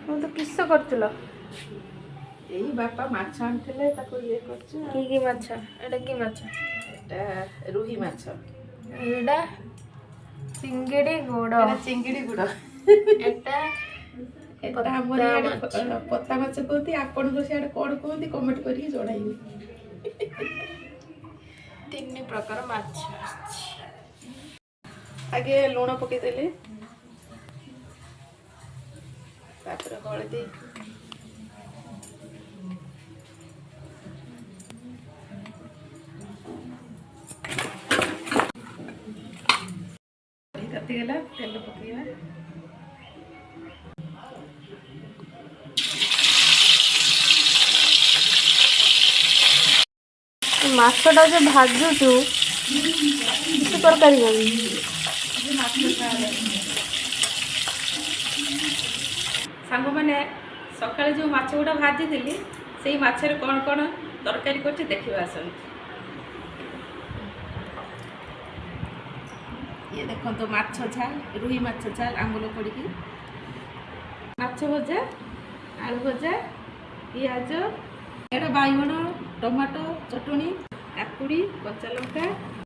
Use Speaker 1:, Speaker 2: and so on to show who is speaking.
Speaker 1: ମୁଁ ତ କିସ କରୁଥିଲ?
Speaker 2: ଏଇ ବାପା ମାଛ ଆଣିଥିଲେ ତାକୁ ଇଏ କରୁଛୁ।
Speaker 1: କି ମାଛ? ଏଟା କି ମାଛ?
Speaker 2: ଏଟା ରୁହି ମାଛ।
Speaker 1: ଏଟା ଚିଙ୍ଗିଡ଼ି ଗୋଡ଼।
Speaker 2: ଏଟା ଚିଙ୍ଗିଡ଼ି ଗୋଡ଼।
Speaker 1: ଏଟା
Speaker 2: ଏଟା ଆମର ଇଆଡ଼େ ପତା ମାଛ କୁହନ୍ତି, ଆପଣଙ୍କ ସିଆଡ଼େ କଣ କୁହନ୍ତି କମେଣ୍ଟ କରିକି ଜଣାଇବେ।
Speaker 1: 3 ପ୍ରକାର ମାଛ ଆସିଛି।
Speaker 2: ଆଗେ ଲୁଣ ପକେଇଦେଲି, ତାପରେ ହଳଦୀ, ତାତିଗଲା ତେଲ ପକେଇବା।
Speaker 1: ମାଛଟା ଯୋଉ ଭାଜୁଛୁ କିଛି ତରକାରୀ କରିବି।
Speaker 2: ସାଙ୍ଗମାନେ ସକାଳେ ଯେଉଁ ମାଛ ଗୁଡ଼ା ଭାଜିଥିଲି ସେଇ ମାଛରେ କ'ଣ କ'ଣ ତରକାରୀ କରୁଛି ଦେଖିବା ଆସନ୍ତୁ। ଇଏ ଦେଖନ୍ତୁ ମାଛ ଝାଲ, ରୁହି ମାଛ ଝାଲ ଆମ୍ବୁଲ ପଡ଼ିକି, ମାଛ ଭଜା, ଆଳୁ ଭଜା, ପିଆଜ, ଏଇଟା ବାଇଗଣ, ଟମାଟୋ ଚଟଣି, କାକୁଡ଼ି, କଞ୍ଚା ଲଙ୍କା,